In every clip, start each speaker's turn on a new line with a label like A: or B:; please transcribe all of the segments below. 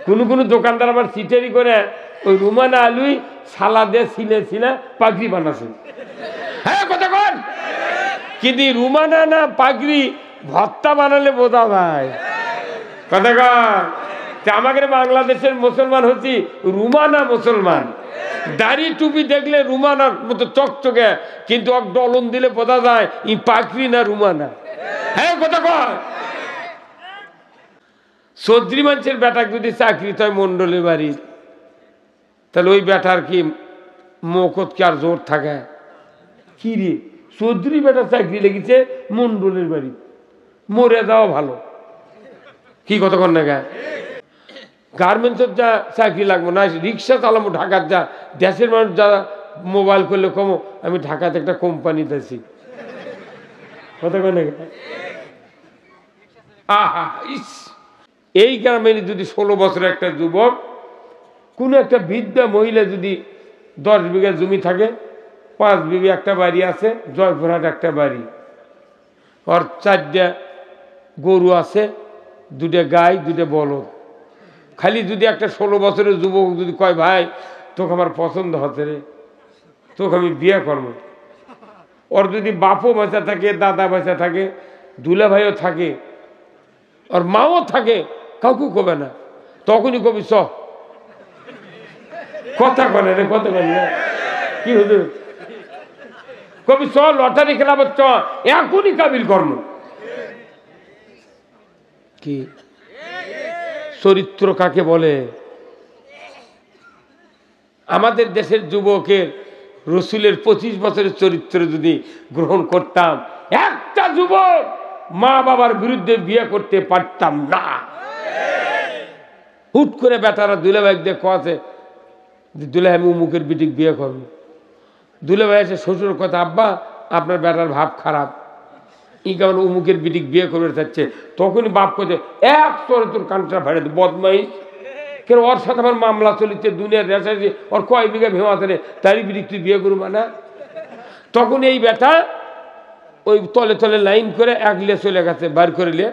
A: কোনো দোকানদার আবার চিটারি করে ওই রুমানা আলুই সালাদে ছিলে পাগড়ি বানাছে। হ্যাঁ কথা কন, কিন্তু রুমানা না পাগড়ি ভর্তা বানালে বোঝা যায়। কথা কন, আমাদের বাংলাদেশের মুসলমান হচ্ছি রুমানা মুসলমান। দাড়ি টুপি দেখলে রুমানার মতো চকচকে, কিন্তু এক ডলন দিলে বোঝা যায় ই পাগড়ি না রুমানা। হ্যাঁ কথা কন, চৌধুরী মানুষের বেটা যদি চাকরি হয় মন্ডলের বাড়ির, তাহলে ওই বেটার কি মকত কি আর জোর থাকে? কি রে, চৌধুরী বেটার চাকরি লেগেছে মন্ডলের বাড়ি, মরে যাওয়া ভালো। কি কথা কন না? গার্মেন্টসের যা চাকরি লাগবো না, রিক্সা চালাবো ঢাকার, যা দেশের মানুষ যারা মোবাইল করলে কমো আমি ঢাকাতে একটা কোম্পানিতে আছি। কথা কন না? আহা ইস, এই গ্রামে যদি 16 বছরের একটা যুবক, কোনো একটা বৃদ্ধা মহিলা যদি 10 বিঘা জমি থাকে, 5 বিঘা একটা বাড়ি আছে, জয়পুরহাট একটা বাড়ি, ওর 4টা গরু আছে, 2টা গাই, 2টা বলদ। খালি যদি একটা 16 বছরের যুবক যদি কয় ভাই তোকে আমার পছন্দ হচ্ছে রে, তোকে আমি বিয়ে করবো, ওর যদি বাপও বাঁচা থাকে, দাদা বাঁচা থাকে, দুলা ভাইও থাকে, ওর মাও থাকে, কাউকে কবে না, তখনই কবি চ কথা কনে রে, কথা কনে কি হতো কবি চ লটারি খেলাবার চ, এখনই কাবিল কর্ম। কি চরিত্র কাকে বলে? আমাদের দেশের যুবকের রসুলের 25 বছরের চরিত্র যদি গ্রহণ করতাম, একটা যুবক মা বাবার বিরুদ্ধে বিয়ে করতে পারতাম না। হুট করে বেটারা দুলাভাই দিয়ে কছে দুলাভাই আমি উমুকের বিটিক বিয়ে করবো, দুলাভাই এসে শ্বশুর কথা আব্বা আপনার বেটার ভাব খারাপ, ই কেমন উমুকের বিটিক বিয়ে করবে চাচ্ছে, তখনই বাপ করছে এক চরে তোর কানটা ভাড়ে বদমাইশ, কেন ওর সাথে আমার মামলা চলিচ্ছে, দুনিয়ার রেসাইছে, ওর কয় বিঘা ভেঙা থাকে, তারই বিটিক তুই বিয়ে করবো না। তখন এই বেটা ওই তলে তলে লাইন করে একলে চলে গেছে, বার করে নিয়ে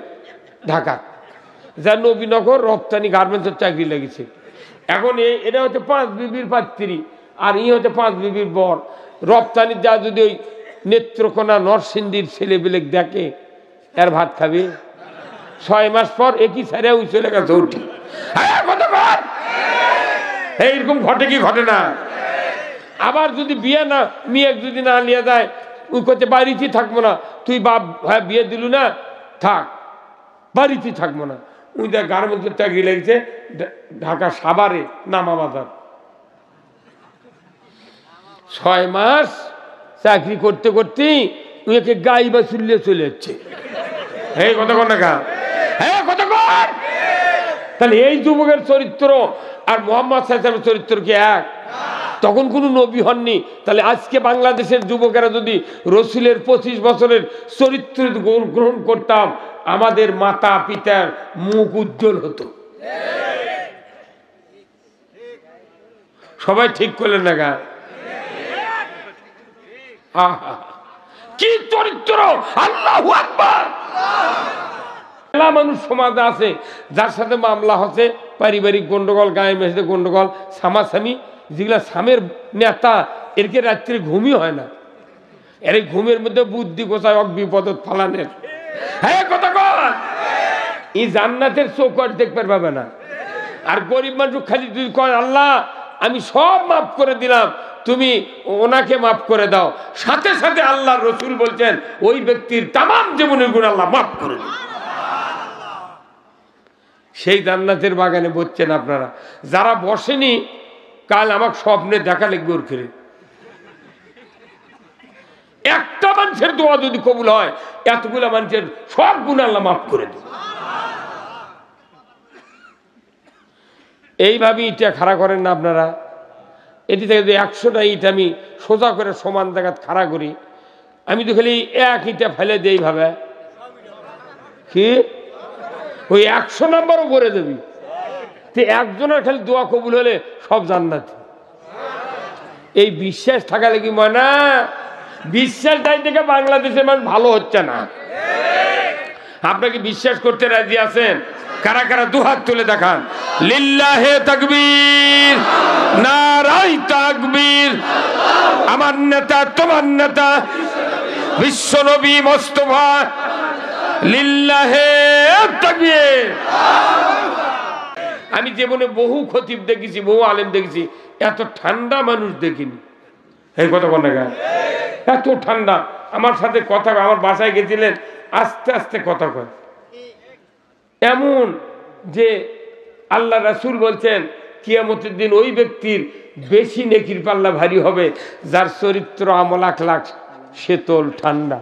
A: ঢাকা, যার নবীনগর রপ্তানি গার্মেন্টসের চাকরি লেগেছে। এখন এটা হচ্ছে 5 বিবির পাত্রী, আর ই হচ্ছে 5 বিবির বর। রপ্তানির যা যদি ওই নেত্রকোনা নরসিংদীর ছেলেবেলে দেখে, এর ভাত খাবে 6 মাস পর একই সারে ওই চলে গেছে উঠি। এইরকম ঘটে কি ঘটে না? আবার যদি বিয়ে না মেয়ে যদি না নিয়ে যায়, ওই করতে বাড়িতেই থাকবো না, তুই বাপ হ্যাঁ বিয়ে দিলু না, থাক বাড়িতেই থাকবো না। ওই দেখ গার্মেন্টসের চাকরি লেগেছে ঢাকা সাভারে নামাবাজার, 6 মাস চাকরি করতে করতেই ওকে গাই বা চুল্লিয়ে চলে যাচ্ছে। এই কথা কন না গা, হ্যাঁ কথা কন। তাহলে এই যুবকের চরিত্র আর মোহাম্মদ সাল্লাল্লাহু আলাইহি চরিত্র কি এক? তখন কোনো নবী হননি। তাহলে আজকে বাংলাদেশের যুবকেরা যদি রসুলের 25 বছরের চরিত্র গ্রহণ করতাম, আমাদের মাতা পিতার মুখ উজ্জ্বল হতো। সবাই ঠিক করলেন না গা? কি চরিত্র! আল্লাহু আকবার! মানুষ সমাজে আছে যার সাথে মামলা হচ্ছে, পারিবারিক গন্ডগোল, গায়ে মেশে গন্ডগোল, সামাসামি, যেগুলা সামের নেতা, এরকে রাত্রে ঘুমই হয় না, এর ঘুমের মধ্যে বুদ্ধি গোছায় বিপদ ফালানের। হ্যাঁ কথা কর, এই জান্নাতের চোখ আর দেখতে পাবে না। আর গরিব মানুষ খালি তুই কয় আল্লাহ আমি সব মাফ করে দিলাম, তুমি ওনাকে মাফ করে দাও, সাথে সাথে আল্লাহ রসুল বলছেন ওই ব্যক্তির তামাম জীবনের গুণ আল্লাহ মাফ করে দিন। সেই জান্নাতের বাগানে বসছেন আপনারা। যারা বসেনি কাল আমাকে স্বপ্নে দেখা লিখবে ওর ফিরে। একটা মানুষের দোয়া যদি কবুল হয়, এতগুলা মানুষের সব গুণ আল্লাহ মাফ করে দিন। এইভাবে ইটা খাড়া করেন না আপনারা। এটি থেকে যদি 100টা ইট আমি সোজা করে সমান জায়গা খাড়া করি, আমি তো খালি এক ইটা ফেলে দিই এইভাবে, কি ওই 100 নম্বরও করে দেবি। তো একজনের খালি দোয়া কবুল হলে সব জান্নাতি। এই বিশ্বাস থাকা লাগি মনে, বিশ্বাস নাই থেকে বাংলাদেশের মানুষ ভালো হচ্ছে না। আপনাকে বিশ্বাস করতে রাজি আছেন? কারা কারা দুহাত তুলে দেখান লিল্লাহে তাকবীর নারায়ে তাকবীর আমার নেতা তোমার নেতা বিশ্বনবী মুস্তাফা লিল্লাহে তাকবীর। আমি জীবনে বহু খতিব দেখেছি, বহু আলেম দেখেছি, এত ঠান্ডা মানুষ দেখিনি। এই কথা বল না, এত ঠান্ডা। আমার সাথে কথা, আমার বাসায় গেছিলেন, আস্তে আস্তে কথা কয়, এমন যে আল্লাহ রাসূল বলছেন কিয়ামতের দিন ওই ব্যক্তির বেশি নেকির পাল্লা ভারী হবে যার চরিত্র আমল আখলাক শীতল ঠান্ডা।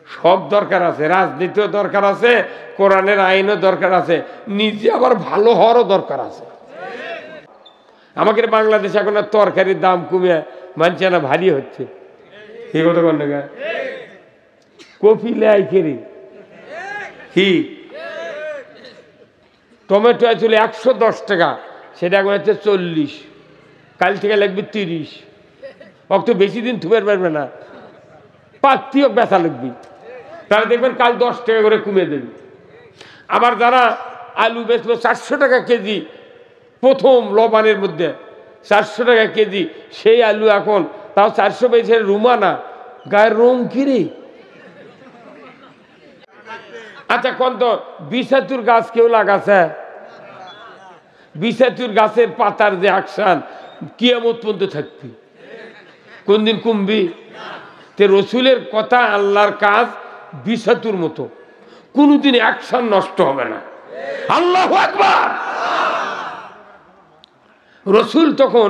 A: সব দরকার আছে, রাজনীতিও দরকার আছে, কোরআনের আইনও দরকার আছে, নিজে আবার ভালো হওয়ারও দরকার আছে। আমাদের বাংলাদেশে এখন তরকারির দাম কমে মানছে না, ভারী হচ্ছে। এই কথা বল না, কপি লাই কেরি কি টমেটো আসলে 110 টাকা, সেটা এখন হচ্ছে 40, কাল থেকে লাগবে 30। অত বেশি দিন থুবের পারবে না, পাত্তিও বেচা লাগবে, তাহলে দেখবেন কাল 10 টাকা করে কমে দেবে। আবার যারা আলু বেচলো 400 টাকা কেজি, প্রথম লবণের মধ্যে 400 টাকা কেজি, সেই আলু এখন তাও 400 বেচে রুমা না, গায়ের রং কিরে। আচ্ছা কোন তো বিষাতুর গাছ কেউ লাগাছে? বিষাতুর গাছের পাতার যে আকশান কিয়ামত পর্যন্ত থাকবি, কোন দিন কমবি? তে রসুলের কথা, আল্লাহর কাজ বিষাতুর মতো, কোনদিন অ্যাকশন নষ্ট হবে না। আল্লাহু আকবার। রসুল তখন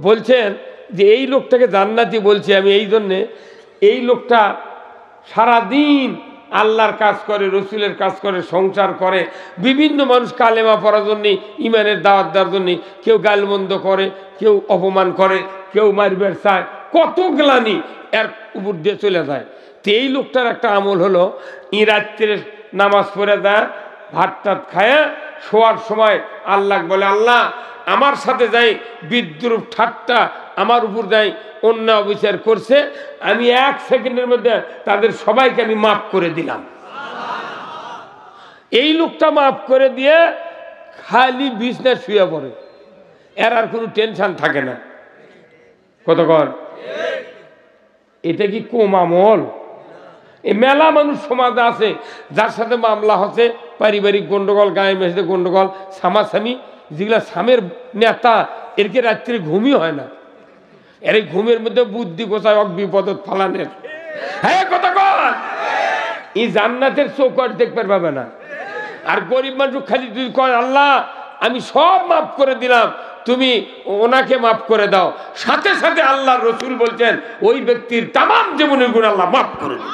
A: বলছেন যে এই লোকটাকে জান্নাতি বলছি আমি এই জন্যে, এই লোকটা সারাদিন আল্লাহর কাজ করে, রসুলের কাজ করে, সংসার করে, বিভিন্ন মানুষ কালেমা পড়ার জন্যে, ইমানের দাওয়াত দেওয়ার জন্যে, কেউ গালমন্দ করে, কেউ অপমান করে, কেউ মারবের চায়, কত গ্লানি এর উপর দিয়ে চলে যায়। তো এই লোকটার একটা আমল হলো, রাত্রে নামাজ পড়ে দেয়, ভাত টাত খায়, শোয়ার সময় আল্লাহ বলে, আল্লাহ আমার সাথে যাই বিদ্রুপ ঠাট্টা আমার উপর যাই অন্যায় অবিচার করছে, আমি 1 সেকেন্ডের মধ্যে তাদের সবাইকে আমি মাফ করে দিলাম। এই লোকটা মাফ করে দিয়ে খালি বিছনায় শুয়ে পড়ে, এর আর কোনো টেনশন থাকে না। কতক্ষণ? এটা কি কম আমল? এই মেলা মানুষ সমাজে আছে যার সাথে মামলা হচ্ছে, পারিবারিক গন্ডগোল, গায়ে মেশে গন্ডগোল, সামাসামি, যেগুলা সামের নেতা, এরকে রাত্রে ঘুমই হয় না, এর ঘুমের মধ্যে বুদ্ধি গোছায় বিপদত ফালানের। হ্যাঁ কথা কর, এই জান্নাতের চৌকাট দেখতে পাবে না। আর গরিব মানুষ খালি তুই কয় আল্লাহ আমি সব মাফ করে দিলাম, তুমি ওনাকে মাফ করে দাও, সাথে সাথে আল্লাহ রসুল বলছেন ওই ব্যক্তির তামাম জীবনের গুণ আল্লাহ মাফ করে দিন।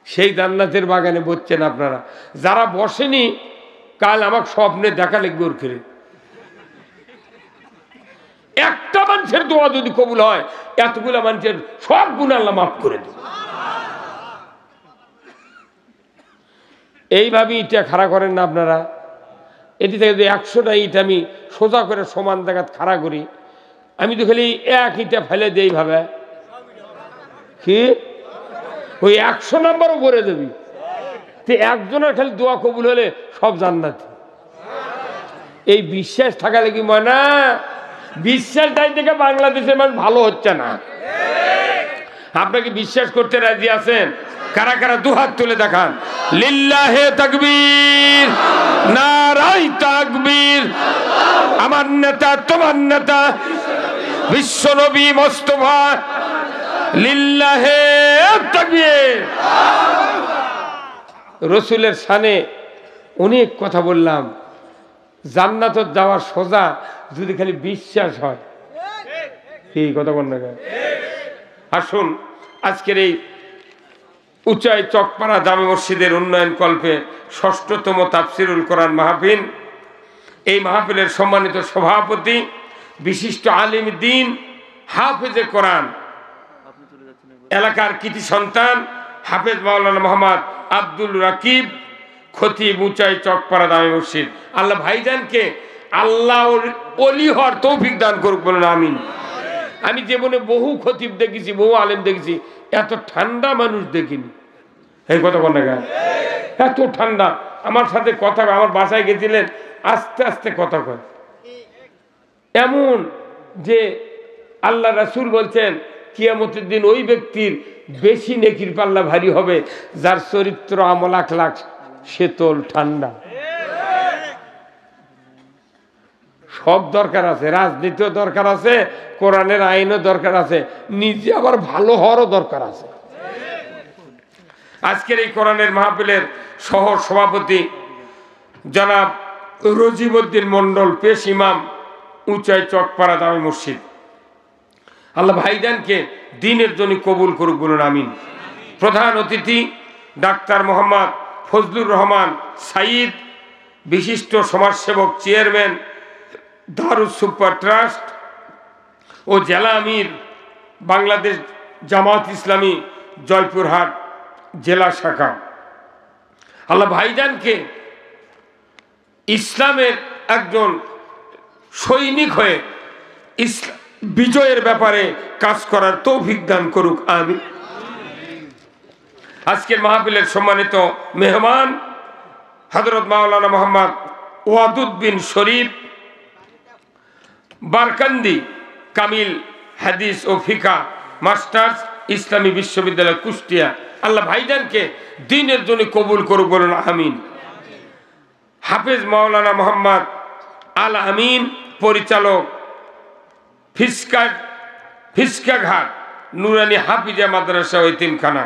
A: সেই জান্নাতের বাগানে বসছেন আপনারা, যারা বসেনি কাল আমাকে স্বপ্নে দেখা লাগবে ওর ফিরে। একটা মানুষের দোয়া যদি কবুল হয়, এতগুলা মানুষের সব গুণ আল্লাহ মাফ করে দেবে। এইভাবে ইটা খাড়া করেন না আপনারা। এটি থেকে যদি 100টা ইট আমি সোজা করে সমান জায়গায় খাড়া করি, আমি তো খালি এক ইটা ফেলে দিই, ভাবে কি ওই 100 নাম্বারও করে দেবি। তো একজনের খালি দোয়া কবুল হলে সব জান্নাতি। এই বিশ্বাস থাকা লাগি মনে, বিশ্বাস তাই থেকে বাংলাদেশের মানুষ ভালো হচ্ছে না। আপনাকে বিশ্বাস করতে রাজি আছেন? কারা কারা দুহাত তুলে দেখান লিল্লাহে তাকবীর নারায়ে তাকবীর আমার নেতা তোমার নেতা বিশ্বনবী মুস্তাফা লিল্লাহে তাকবীর। রসুলের শানে অনেক কথা বললাম, জান্নাত যাওয়ার সোজা যদি খালি বিশ্বাস হয়। এই কথা বল না। আসুন আজকের এই উচাই চকপাড়া জামে মসজিদের উন্নয়ন কল্পে ৬ষ্ঠতম তাফসিরুল কোরআন মাহফিল, এই মাহফিলের সম্মানিত সভাপতি বিশিষ্ট আলিম দ্বীন হাফেজে কোরআন, এলাকার কৃতি সন্তান হাফেজ মাওলানা মোহাম্মদ আব্দুল রাকিব খতিব উচাই চকপাড়া জামে মসজিদ। আল্লাহ ভাইজানকে আল্লাহ ওলি হওয়ার তৌফিক দান করুক, বলুন আমিন। আমি জীবনে বহু খতিব দেখেছি, বহু আলেম দেখেছি, এত ঠান্ডা মানুষ দেখিনি। এই কথা বল না কেন? এত ঠান্ডা, আমার সাথে কথা কয়, আমার বাসায় গেছিলেন, আস্তে আস্তে কথা কয়, এমন যে আল্লাহ রাসূল বলছেন কিয়ামতের দিন ওই ব্যক্তির বেশি নেকির পাল্লা ভারী হবে যার চরিত্র আমল আখলাক শীতল ঠান্ডা। সব দরকার আছে, রাজনীতিও দরকার আছে, কোরআনের আইনও দরকার আছে, নিজে আবার ভালো হওয়ারও দরকার আছে। আজকের এই কোরআনের মাহফিলের সহ সভাপতি জনাব রজিবউদ্দিন মন্ডল, পেশ ইমাম, উঁচাই চকপাড়া দামি মসজিদ, আল্লাহ ভাইজানকে দ্বীনের জন্য কবুল করুক, বলুন আমিন। প্রধান অতিথি ডাক্তার মোহাম্মদ ফজলুর রহমান সাইদ, বিশিষ্ট সমাজসেবক, চেয়ারম্যান দারুস সুপার ট্রাস্ট ও জেলা আমির বাংলাদেশ জামাত ইসলামী জয়পুরহাট জেলা শাখা। আল্লাহ ভাইজানকে ইসলামের একজন সৈনিক হয়ে বিজয়ের ব্যাপারে কাজ করার তৌফিক দান করুক, আমিন। আজকের মাহফিলের সম্মানিত মেহমান হযরত মাওলানা মোহাম্মদ ওয়াদুদ বিন শরীফ বারকান্দি, কামিল হাদিস ও ফিকা মাস্টার্স, ইসলামী বিশ্ববিদ্যালয় কুষ্টিয়া, আল্লাহ ভাইজানকে দ্বীনের জন্য কবুল করুক, বলুন আমিন। হাফেজ মাওলানা মোহাম্মদ আল আমিন, পরিচালক ফিসকাঘাট নুরানি হাফিজা মাদ্রাসা ও এতিমখানা,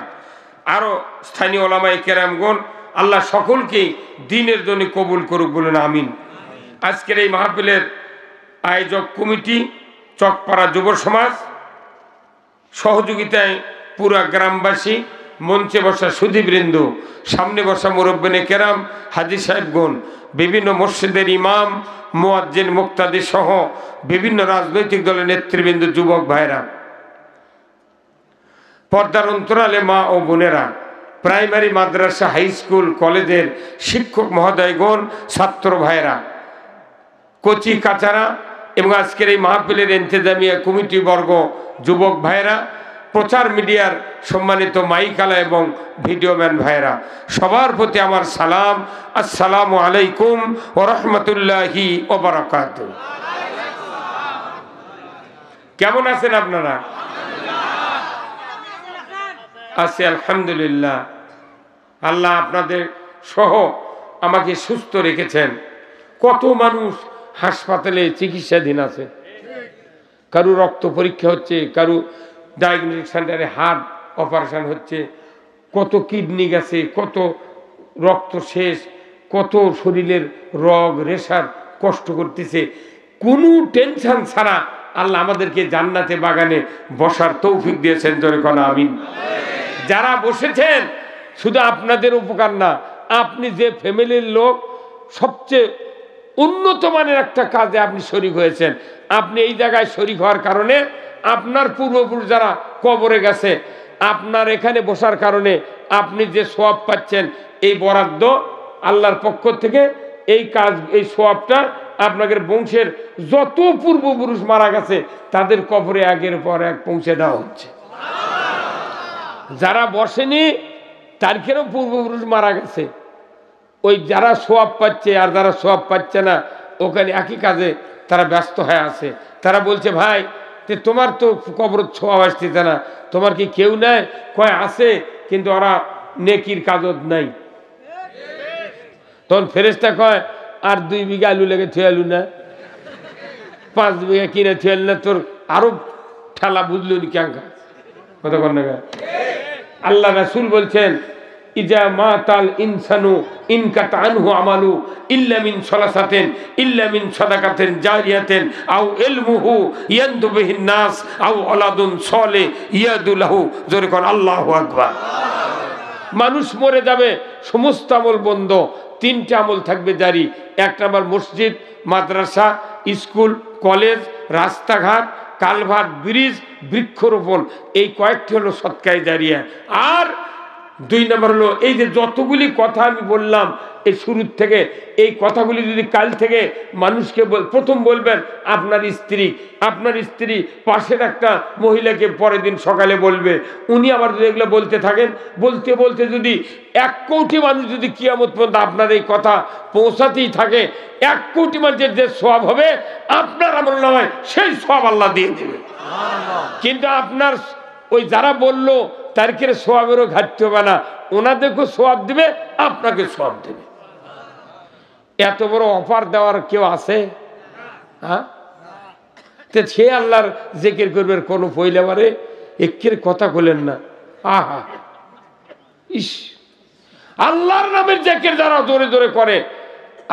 A: আরো স্থানীয় ওলামায়ে কেরামগণ, আল্লাহ সকলকেই দ্বীনের জন্য কবুল করুক, বলুন আমিন। আজকের এই মাহফিলের আয়োজক কমিটি চকপাড়া যুব সমাজ, সহযোগিতায় পুরা গ্রামবাসী, মঞ্চে বসা সুধীবৃন্দ, সামনে বসা মুরব্বিনে কেরাম, হাজী সাহেবগণ, বিভিন্ন মসজিদের ইমাম, মুয়াজ্জিন, মুক্তাদি সহ বিভিন্ন রাজনৈতিক দলের নেতৃবৃন্দ, যুবক ভাইরা, পর্দার অন্তরালে মা ও বোনেরা, প্রাইমারি, মাদ্রাসা, হাই স্কুল, কলেজের শিক্ষক মহোদয়গণ, ছাত্র ভাইরা, কচি কাচারা এবং আজকের এই মাহফিলের ইন্তেজামিয়া কমিটি বর্গ, যুবক ভাইরা, প্রচার মিডিয়ার সম্মানিত মাইকালা এবং ভিডিওম্যান ভাইরা, সবার প্রতি আমার সালাম, আসসালামু আলাইকুম ওয়া রাহমাতুল্লাহি ওয়া বারাকাতুহু। কেমন আছেন আপনারা? আছি আলহামদুলিল্লাহ। আল্লাহ আপনাদের সহ আমাকে সুস্থ রেখেছেন। কত মানুষ হাসপাতালে চিকিৎসাধীন আছে, কারো রক্ত পরীক্ষা হচ্ছে, কারো ডায়াগনস্টিক সেন্টারে হার্ট অপারেশন হচ্ছে, কত কিডনি গেছে, কত রক্ত শেষ, কত শরীরের রগ রেশার কষ্ট করতেছে। কোনো টেনশন ছাড়া আল্লাহ আমাদেরকে জান্নাতে বাগানে বসার তৌফিক দিয়েছেন, জোরে কোন আমিন। যারা বসেছেন শুধু আপনাদের উপকার না, আপনি যে ফ্যামিলির লোক, সবচেয়ে উন্নত মানের একটা কাজে আপনি শরীক হয়েছেন। আপনি এই জায়গায় শরীক হওয়ার কারণে আপনার পূর্বপুরুষ যারা কবরে গেছে, আপনার এখানে বসার কারণে আপনি যে সওয়াব পাচ্ছেন, এই বরাদ্দ আল্লাহর পক্ষ থেকে, এই কাজ, এই সওয়াবটা আপনাদের বংশের যত পূর্বপুরুষ মারা গেছে তাদের কবরে আগের পর এক পৌঁছে দেওয়া হচ্ছে। যারা বসেনি তাদেরও পূর্বপুরুষ মারা গেছে, ওই যারা সওয়াব পাচ্ছে আর যারা সওয়াব পাচ্ছে না, ওখানে একই কাজে তারা ব্যস্ত হয়ে আছে। তারা বলছে, ভাই তোমার তো কবর সওয়াব আসতেছে না, তোমার কি কেউ নাই? কয় আছে, কিন্তু ওরা নেকির কাজত নাই। তখন ফেরেশতা কয়, আর 2 বিঘা আলু লেগে থুয়ালু না, 5 বিঘা কিনে থুয়াল না, তোর আরো ঠেলা বুঝলু নি ক্যাঙ্কা কথা কন না। আল্লাহ রাসূল বলছেন, ইজা মাতাল ইনসানু ইনকাতা আনহু আমালু ইল্লা মিন সালাসাতিন ইল্লা মিন সাদাকাতিন জারিয়াতিন আও ইলমুহু ইয়ানদু বিহিন নাস আও ওয়ালাদুন সালিহ ইয়াদু লাহু, জোরে কোন আল্লাহু আকবার। মানুষ মরে যাবে, সমস্ত আমল বন্ধ, 3টে আমল থাকবে জারি। 1 নাম্বার মসজিদ, মাদ্রাসা, স্কুল, কলেজ, রাস্তাঘাট, কালভার্ট, ব্রিজ, বৃক্ষরোপণ, এই কয়েকটি হলো সদকায়ে জারিয়া। আর দুই নম্বর হলো এই যে যতগুলি কথা আমি বললাম এই শুরুর থেকে, এই কথাগুলি যদি কাল থেকে মানুষকে প্রথম বলবেন আপনার স্ত্রী পাশের একটা মহিলাকে পরের দিন সকালে বলবে, উনি আবার যদি এগুলো বলতে থাকেন, বলতে বলতে যদি 1 কোটি মানুষ যদি কিয়ামত পর্যন্ত আপনার এই কথা পৌঁছাতেই থাকে, 1 কোটি মানুষের যে সওয়াব হবে আপনার আমলনামায় সেই সওয়াব আল্লাহ দিয়ে দেবে। কিন্তু আপনার ওই যারা বললো তারকে সওয়াবেরও ঘাটতে হবে না, ওনাদেরকেও সওয়াব দিবে, আপনাকে সওয়াব দেবে। এত বড় অফার দেওয়ার কেউ আছে? হ্যাঁ, সে আল্লাহর জিকির করবে কোনো পইলেবারে একের কথা বলেন না। আহা ইস, আল্লাহর নামের জিকির যারা জোরে জোরে করে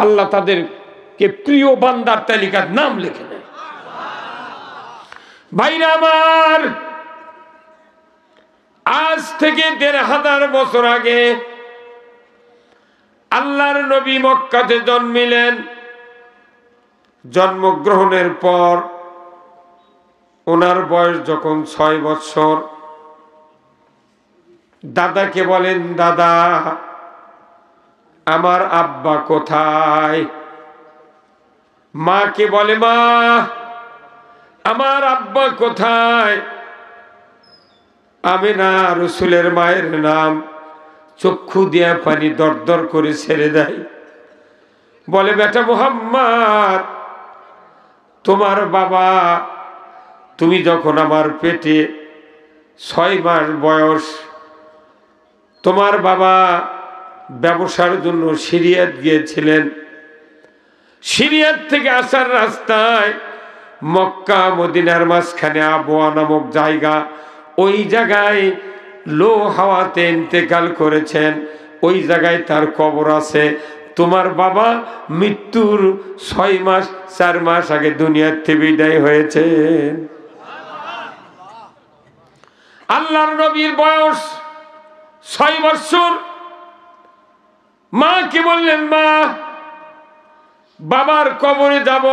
A: আল্লাহ তাদেরকে প্রিয় বান্দার তালিকার নাম লিখে নেয়। ভাইরা আমার, আজ থেকে 1500 বছর আগে আল্লাহর নবী মক্কাতে জন্মিলেন। জন্মগ্রহণের পর ওনার বয়স যখন 6 বছর, দাদাকে বলেন, দাদা আমার আব্বা কোথায়? মাকে বলে, মা আমার আব্বা কোথায়? আমিনা রাসূলের মায়ের নাম, চক্ষু দিয়া পানি দরদর করে ছেড়ে দেয়, বলে, বেটা মুহাম্মদ, তোমার বাবা, তুমি যখন আমার পেটে 6 মাস বয়স, তোমার বাবা ব্যবসার জন্য সিরিয়াত গিয়েছিলেন। সিরিয়াত থেকে আসার রাস্তায় মক্কা মদিনার মাঝখানে আবওয়া নামক জায়গা, ওই জায়গায় লো হাওয়াতে ইন্তেকাল করেছেন। ওই জায়গায় তার কবর আছে। তোমার বাবা মৃত্যুর 6 মাস 4 মাস আগে দুনিয়ার থেকে বিদায় হয়েছেন। আল্লাহর নবীর বয়স 6 বছর। মা কি বললেন, মা বাবার কবরে যাব,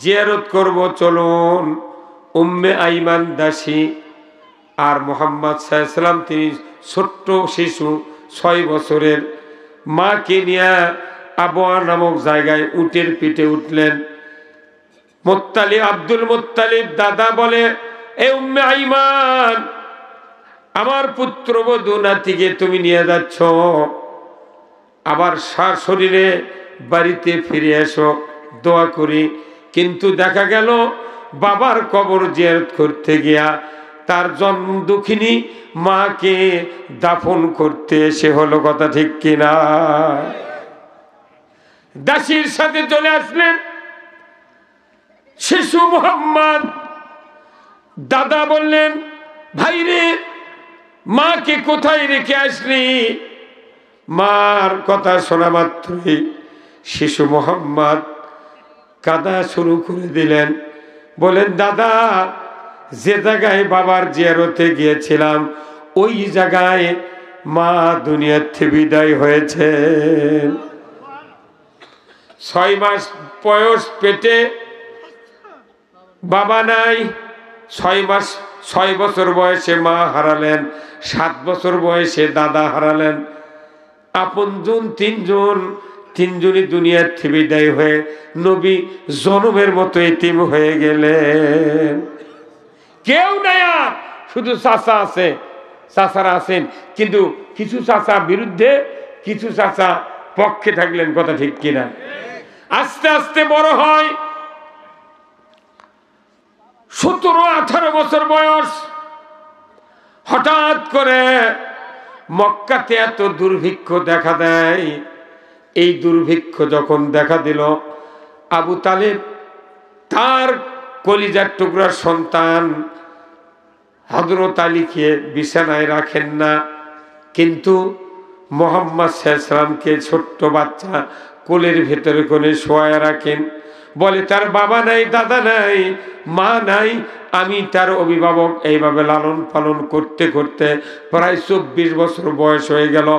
A: জিয়ারত করব, চলুন। উম্মে আইমান দাসী আর মুহাম্মদ সাল্লাল্লাহু আলাইহি ওয়াসাল্লাম তিনি ছোট্ট শিশু 6 বছরের, মাকে নিয়ে আবওয়া নামক জায়গায় উটের পিঠে উঠলেন। আব্দুল মুত্তালিব দাদা বলে, এ উম্মে আইমান, আমার পুত্রবধূ নাতিকে তুমি নিয়ে যাচ্ছ, আবার শরীরে বাড়িতে ফিরে এসো, দোয়া করি। কিন্তু দেখা গেল বাবার কবর জিয়ারত করতে গিয়া তার জন্ম দুঃখিনী মাকে দাফন করতে এসে হলো, কথা ঠিক কিনা? দাসীর সাথে চলে আসলেন শিশু মুহাম্মদ। দাদা বললেন, ভাই রে, মাকে কোথায় রেখে আসলি? মার কথা শোনা মাত্রই শিশু মুহাম্মদ কাঁদা শুরু করে দিলেন। বলেন, দাদা, যে জায়গায় বাবার জিয়ারতে গিয়েছিলাম ওই জায়গায় মা দুনিয়ার থেকে বিদায় হয়েছে। 6 মাস বয়স পেটে বাবা নাই, 6 বছর বয়সে মা হারালেন, 7 বছর বয়সে দাদা হারালেন। আপনজন 3 তিনজনই দুনিয়ার থেকে বিদায় হয়ে নবী জনমের মতো এতিম হয়ে গেলেন। কেউ নাই আর, শুধু চাচা আছে, চাচারা আছেন, কিন্তু কিছু চাচা বিরুদ্ধে, কিছু চাচা পক্ষে থাকলেন, কথা ঠিক কিনা? আস্তে আস্তে বড় হয়, 17-18 বছর বয়স। হঠাৎ করে মক্কাতে এত দুর্ভিক্ষ দেখা দেয়। এই দুর্ভিক্ষ যখন দেখা দিল, আবু তালেব তার কলিজার টুকরার সন্তান হযরত আলীকে বিছানায় রাখেন না, কিন্তু মুহাম্মদ সাল্লাল্লাহু আলাইহি ওয়াসাল্লামকে ছোট্ট বাচ্চা কোলের ভেতরে কোণে শোয়ায় রাখেন। বলে, তার বাবা নাই, দাদা নাই, মা নাই, আমি তার অভিভাবক। এইভাবে লালন পালন করতে করতে প্রায় 24 বছর বয়স হয়ে গেল।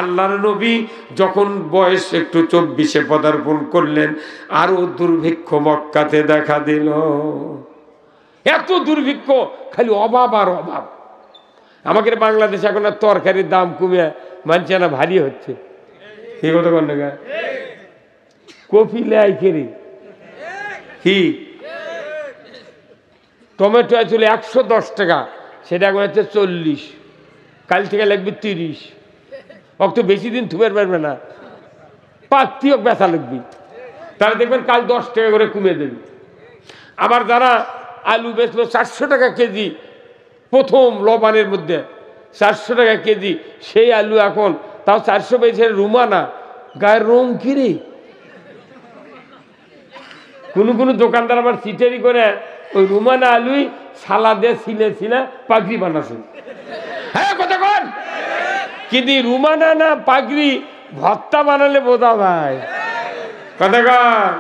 A: আল্লাহর নবী যখন বয়স একটু 24-এ পদার্পণ করলেন, আরো দুর্ভিক্ষ মক্কাতে দেখা দিল। এত দুর্ভিক্ষ, খালি অভাব আর অভাব। আমাদের বাংলাদেশে এখন আর তরকারির দাম কমে মানছে না, ভারী হচ্ছে। এই কথা কন না, কপি লাই কেরি কি টমেটো ছিল 110 টাকা, সেটা এখন হচ্ছে 40, কাল থেকে লাগবে 30। অত বেশি দিন থুবের পারবে না, পাত্তিও বেচা লাগবে, তাহলে দেখবেন কাল 10 টাকা করে কমে দেবে। আবার যারা আলু বেচলো 400 টাকা কেজি, প্রথম লবণের মধ্যে 400 টাকা কেজি, সেই আলু এখন তাও 400 বেচে রুমানা, গায়ের রং কিরে। কোনো দোকানদার আবার চিটারি করে ওই রুমানা আলুই সালাদে ছিলে পাগড়ি বানাছে। হ্যাঁ কথা কন, কিন্তু রুমানা না পাগড়ি ভর্তা বানালে বোঝা ভাই, কথা কন।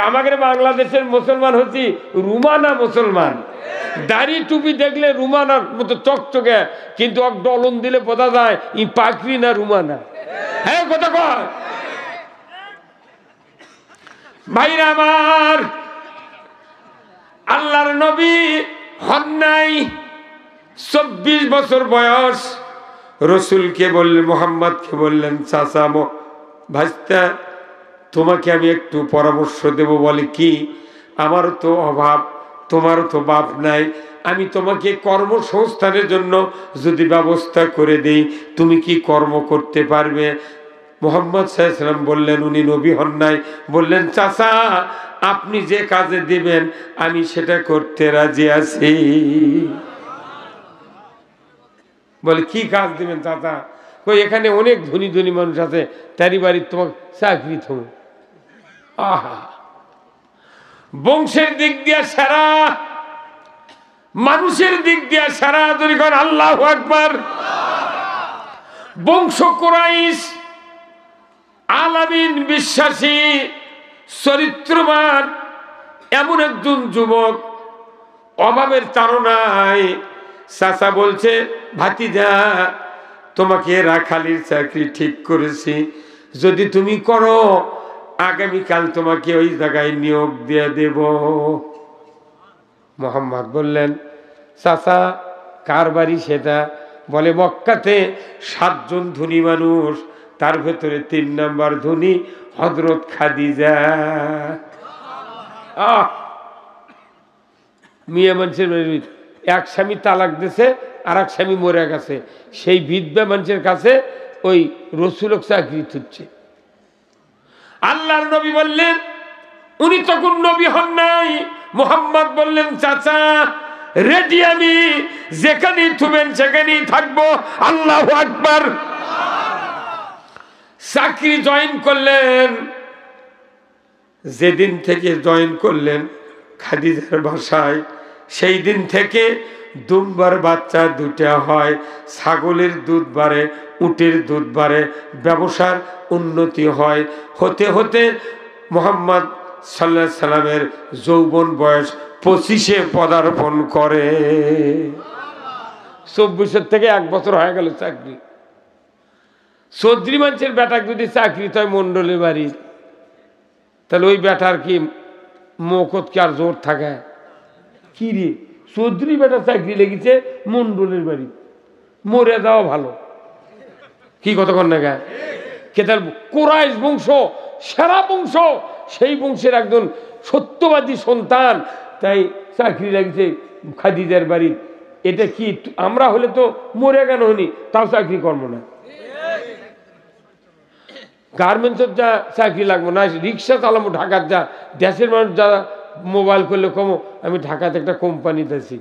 A: আমাদের বাংলাদেশের মুসলমান হচ্ছি রুমানা মুসলমান, দাড়ি টুপি দেখলে রুমানার মতো চকচকে, কিন্তু এক ডলন দিলে বোঝা যায় ই পাগড়ি না রুমানা। হ্যাঁ কথা কন ভাইরা আমার, আল্লাহর নবী হন নাই 24 বছর বয়স, রসুলকে বললেন, মোহাম্মদকে বললেন, চাচা ভাইস্তা তোমাকে আমি একটু পরামর্শ দেব। বলে কি? আমারও তো অভাব, তোমারও তো বাপ নাই, আমি তোমাকে কর্মসংস্থানের জন্য যদি ব্যবস্থা করে দেই, তুমি কি কর্ম করতে পারবে? মুহাম্মদ সাল্লাল্লাহু আলাইহি ওয়াসাল্লাম বললেন, উনি নবী হন নাই, বললেন চাচা আপনি যে কাজে দিবেন আমি সেটা করতে রাজি আছি। বলে কি কাজ দিবেন চাচা? কই এখানে অনেক ধনী ধনী মানুষ আছে, তারই বাড়ির তোমাকে চাকরি থমে। আহা, বংশের দিক দিয়ে সেরা, মানুষের দিক দিয়ে সেরা, যদি করেন আল্লাহু আকবার। বংশ কুরাইশ, আলামিন বিশ্বাসী, চরিত্রবান এমন একজন যুবক, অভাবের তাড়নায় চাচা বলছে, ভাতিজা তোমাকে রাখালির চাকরি ঠিক করেছি, যদি তুমি করো আগামীকাল তোমাকে ওই জায়গায় নিয়োগ দিয়ে দেব। মোহাম্মদ বললেন, চাচা কার বাড়ি সেটা? বলে মক্কাতে 7 জন ধনী মানুষ, তার ভেতরে 3 নাম্বার ধনী হযরত খাদিজা। মিয়া মানুষের এক স্বামী তালাক দিছে, আর এক স্বামী মরে গেছে, সেই বিধবা মানুষের কাছে ওই রসুলক চাকরি তুলছে। আল্লাহর নবী বললেন, উনি তখন নবী হন নাই। মুহাম্মদ বললেন, চাচা রেডি, আমি যেখানেই থুবেন সেখানেই থাকবো। আল্লাহু আকবার। চাকরি জয়েন করলেন। যেদিন থেকে জয়েন করলেন খাদিজার বাসায়, সেই দিন থেকে দুম্বার বাচ্চা 2টা হয়, ছাগলের দুধ বাড়ে, উটের দুধ বাড়ে, ব্যবসার উন্নতি হয়। হতে হতে মুহাম্মদ সাল্লাল্লাহু আলাইহি সাল্লামের যৌবন বয়স 25-এ পদার্পণ করে। 24 থেকে 1 বছর হয়ে গেল চাকরি। চৌধুরী মানুষের বেটা যদি চাকরি হয় মন্ডলের বাড়ির, তাহলে ওই বেটার কি মকত কি আর জোর থাকে? কি রে, চৌধুরী বেটার চাকরি লেগেছে মন্ডলের বাড়ি, মরে যাওয়া ভালো। কি কথা কন না গায়ে? কেতাল কুরাইশ বংশ, সেরা বংশ, সেই বংশের একজন সত্যবাদী সন্তান, তাই চাকরি লাগছে খাদিজার বাড়ি। এটা কি আমরা হলে তো মরে কেন হনি, তাও চাকরি করবো না। গার্মেন্টসের যা চাকরি লাগবো না, রিক্সা চালাবো ঢাকার, যা দেশের মানুষ যারা মোবাইল করলে কমো, আমি ঢাকাতে একটা কোম্পানিতে আছি।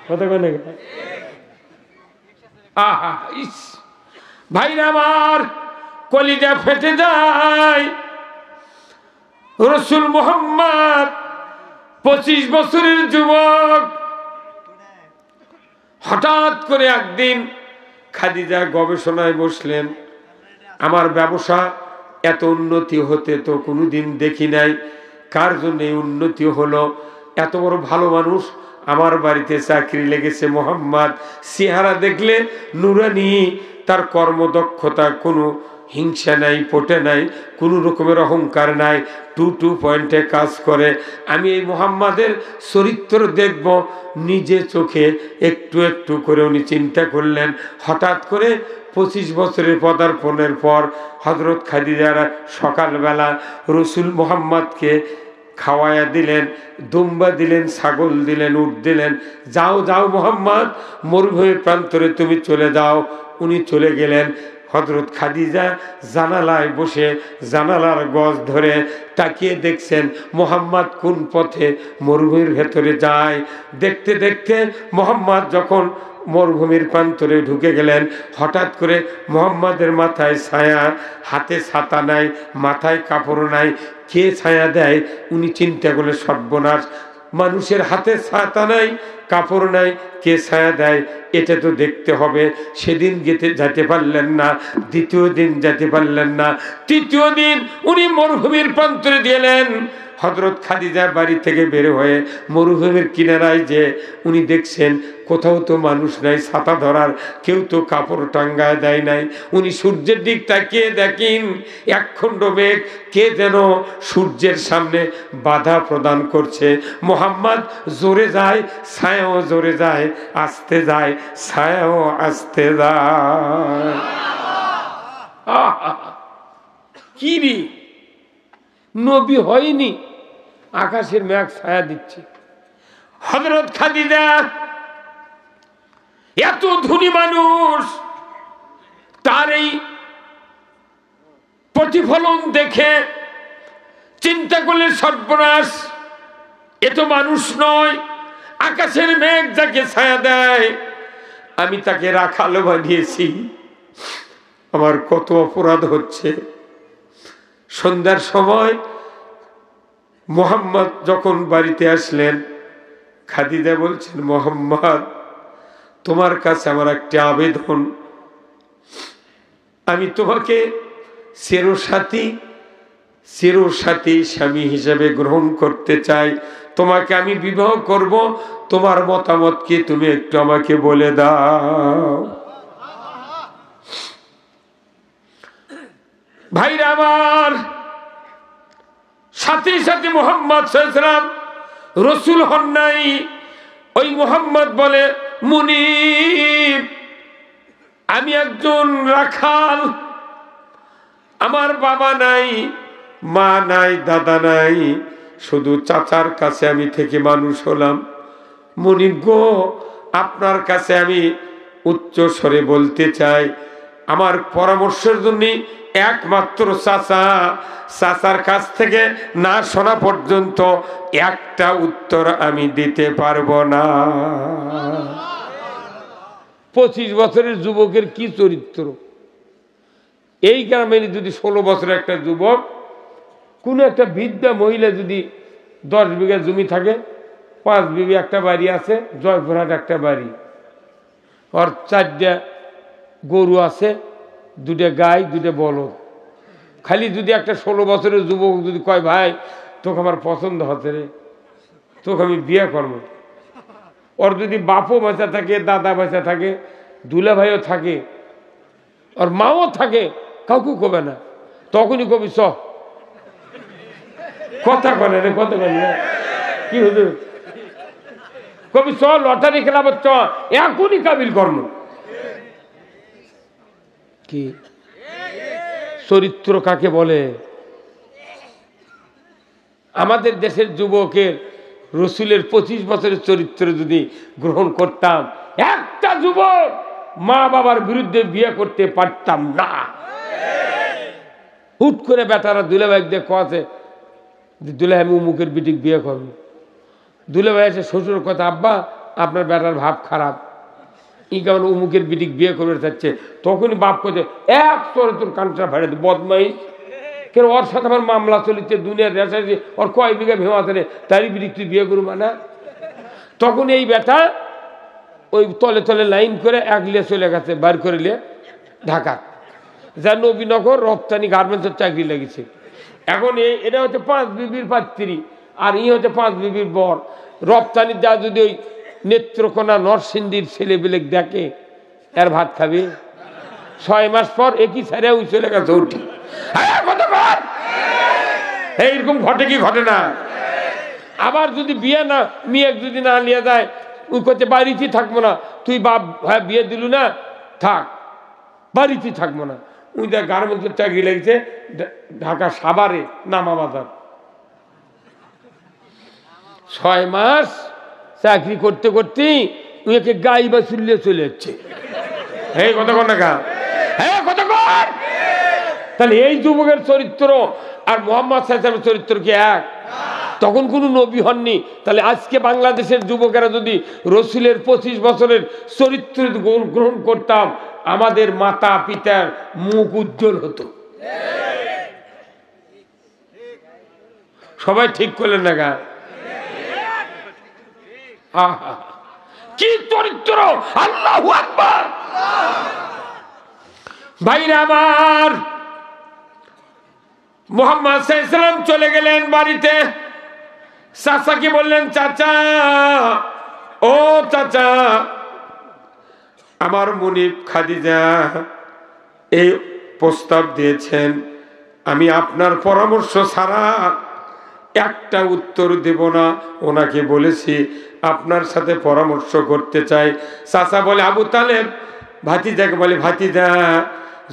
A: কথা কেন? আহা ইস ভাইরা আমার, কলিজা ফেটে যায়। রসুল মুহাম্মদ 25 বছরের যুবক, হঠাৎ করে একদিন খাদিজা গবেষণায় বসলেন, আমার ব্যবসা এত উন্নতি হতে তো কোনোদিন দেখি নাই, কার জন্য উন্নতি হলো? এত বড় ভালো মানুষ আমার বাড়িতে চাকরি লেগেছে। মুহাম্মদ চেহারা দেখলে নুরানি, তার কর্মদক্ষতা কোনো হিংসা নাই, পটে নাই, কোনো রকমের অহংকার নাই, টু পয়েন্টে কাজ করে। আমি এই মুহাম্মাদের চরিত্র দেখব নিজে চোখে। একটু একটু করে উনি চিন্তা করলেন। হঠাৎ করে 25 বছরের পদার্পণের পর হযরত খাদিজারা সকালবেলা রসুল মুহাম্মদকে খাওয়ায়া দিলেন, দুম্বা দিলেন, ছাগল দিলেন, উট দিলেন। যাও যাও মুহাম্মদ, মরুভূমির প্রান্তরে তুমি চলে যাও। উনি চলে গেলেন। হযরত খাদিজা জানালায় বসে জানালার গজ ধরে তাকিয়ে দেখছেন মুহাম্মদ কোন পথে মরুভূমির ভেতরে যায়। দেখতে দেখতে মুহাম্মদ যখন মরুভূমির প্রান্তরে ঢুকে গেলেন, হঠাৎ করে মুহাম্মাদের মাথায় ছায়া, হাতে ছাতা নাই, মাথায় কাপড় নাই। কে ছায়া দেয়? উনি চিন্তা করলে সর্বনাশ, মানুষের হাতে ছাতা নাই, কাপড় নাই, কে ছায়া দেয়? এটা তো দেখতে হবে। সেদিন যেতে পারলেন না, দ্বিতীয় দিন যেতে পারলেন না, তৃতীয় দিন উনি মরুভূমির প্রান্তরে গেলেন। হযরত খাদিজা বাড়ি থেকে বের হয়ে মরুভূমির কিনারায় যে উনি দেখছেন কোথাও তো মানুষ নাই ছাতা ধরার, কেউ তো কাপড় টাঙ্গায় দেয় নাই। উনি সূর্যের দিক তাকিয়ে দেখেন একখণ্ড মেঘ কে যেন সূর্যের সামনে বাধা প্রদান করছে। মুহাম্মদ জোরে যায়, ছায়াও জোরে যায়, আস্তে যায়, ছায়াও আস্তে যায়। কি রে, নবী হয়নি, আকাশের মেঘ ছায়া দিচ্ছে। হযরত খাদিজা এত ধনী মানুষ, তার এই প্রতিফলন দেখে চিন্তা করলে সর্বনাশ, এ তো মানুষ নয়, আকাশের মেঘ যাকে ছায়া দেয়, আমি তাকে রাখাল বানিয়েছি, আমার কত অপরাধ হচ্ছে। সন্ধ্যার সময় মুহাম্মদ যখন বাড়িতে আসলেন, খাদিজা বলছেন, মুহাম্মদ তোমার কাছে আমার একটা আবেদন, আমি তোমাকে চিরসাথী স্বামী হিসেবে গ্রহণ করতে চাই, তোমাকে আমি বিবাহ করব, তোমার মতামত কি তুমি একটু আমাকে বলে দাও। ভাইরা আমার, সাথে সাথে মুহাম্মদ সাল্লাল্লাহু আলাইহি ওয়াসাল্লাম রাসূল হন নাই। ওই মুহাম্মদ বলে, মুনিব আমি একজন রাখাল, আমার বাবা নাই, মা নাই, দাদা নাই, শুধু চাচার কাছে আমি থেকে মানুষ হলাম। মুনিব গো, আপনার কাছে আমি উচ্চ স্বরে বলতে চাই, আমার পরামর্শের জন্য একমাত্র চাচার কাছ থেকে না শোনা পর্যন্ত একটা উত্তর আমি দিতে পারবো না। 25 বছরের যুবকের কি চরিত্র! এই গ্রামে যদি 16 বছরের একটা যুবক, কোন একটা বৃদ্ধা মহিলা যদি 10 বিঘা জমি থাকে, 5 বিঘা একটা বাড়ি আছে, জয়পুরহাট একটা বাড়ি, আর 4টা গরু আছে, 2টা গাই, 2টা বলদ, খালি যদি একটা 16 বছরের যুবক যদি কয়, ভাই তোকে আমার পছন্দ হচ্ছে রে, তোকে আমি বিয়ে করবো, ওর যদি বাপও বাঁচা থাকে, দাদা বাঁচা থাকে, দুলা ভাইও থাকে, ওর মাও থাকে, কাউকে কবে না, তখনই কবি চ কথা বলে রে, কথা বলে না কি হুজুর, কবি চ লটারি খেলাবার চ, এখনই কাবিল কর্ম। কি চরিত্র কাকে বলে? আমাদের দেশের যুবকের রসুলের 25 বছরের চরিত্র যদি গ্রহণ করতাম, একটা যুবক মা বাবার বিরুদ্ধে বিয়ে করতে পারতাম না। হুট করে বেটারা দুলাভাই দিয়ে কছে, দুলাভাই আমি উমুকের বিটিক বিয়ে করবো। দুলাভাই এসে শ্বশুর কথা, আব্বা আপনার বেটার ভাব খারাপ, ই কেমন উমুকের বিটিক বিয়ে করবে চাচ্ছে। তখনই বাপ করছে, এক চরে তোর কানটা ভাড়ে বদমাইশ, কেন ওর সাথে আমার মামলা চলিচ্ছে, দুনিয়ার রেসাইছে, ওর কয় বিঘা ভেমা আছে, তারই বিটিক তুই বিয়ে করবো না। তখন এই বেটা ওই তলে তলে লাইন করে একলিয়ে চলে গেছে, বার করে নিয়ে ঢাকা, যা নবীনগর রপ্তানি গার্মেন্টসের চাকরি লেগেছে। এখন এটা হচ্ছে 5 বিবির পাত্রী, আর ই হচ্ছে 5 বিবির বর। রপ্তানির যা যদি ওই নেত্রকোনা নরসিংদীর ছেলেবেলে দেখে, এর ভাত খাবে? 6 মাস পর একই ছেড়ে ওই চলে গেছে উঠি। এইরকম ঘটে কি ঘটে না? আবার যদি বিয়ে না মেয়ে যদি না নিয়ে যায়, ওই করতে বাড়িতেই থাকবো না, তুই বাপ হ্যাঁ বিয়ে দিলু না, থাক বাড়িতেই থাকবো না। ওই দেখ গার্মেন্টসের চাকরি লেগেছে ঢাকা সাভারে নামা বাজার, 6 মাস চাকরি করতে করতেই ওকে গাই বা চুল্লে চলে যাচ্ছে। এই কতক্ষণ টাকা, হ্যাঁ কতক্ষণ। তাহলে এই যুবকের চরিত্র আর মোহাম্মদ সাল্লাল্লাহু চরিত্র কি এক? তখন কোনো নবী হননি। তাহলে আজকে বাংলাদেশের যুবকেরা যদি রসুলের 25 বছরের চরিত্র গ্রহণ করতাম, আমাদের মাতা পিতার মুখ উজ্জ্বল হতো। সবাই ঠিক করলেন না গা? কি চরিত্র! আল্লাহু আকবার। ভাইরা আমার, মুহাম্মদ সাল্লাল্লাহু আলাইহি ওয়াসাল্লাম চলে গেলেন বাড়িতে। চাচাকে বললেন, চাচা ও চাচা, আমার মুনিব খাদিজা এই প্রস্তাব দিয়েছেন, আমি আপনার পরামর্শ ছাড়া একটা উত্তর দেব না। ওনাকে বলেছি আপনার সাথে পরামর্শ করতে চাই। চাচা বলে, আবু তালেব ভাতিজাকে বলে, ভাতিজা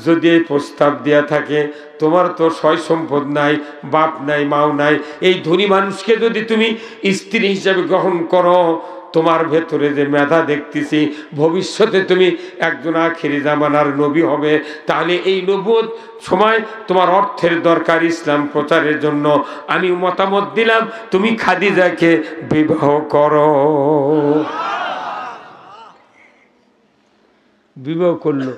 A: যদি এই প্রস্তাব দেয়া থাকে, তোমার তো সয় সম্পদ নাই, বাপ নাই, মাও নাই, এই ধনী মানুষকে যদি তুমি স্ত্রী হিসেবে গ্রহণ করো, তোমার ভেতরে যে মেধা দেখতেছি, ভবিষ্যতে তুমি একজন আখিরি জামানার নবী হবে। তাহলে এই নবুয়ত সময় তোমার অর্থের দরকার ইসলাম প্রচারের জন্য। আমি মতামত দিলাম তুমি খাদিজাকে বিবাহ করো। বিবাহ করলো।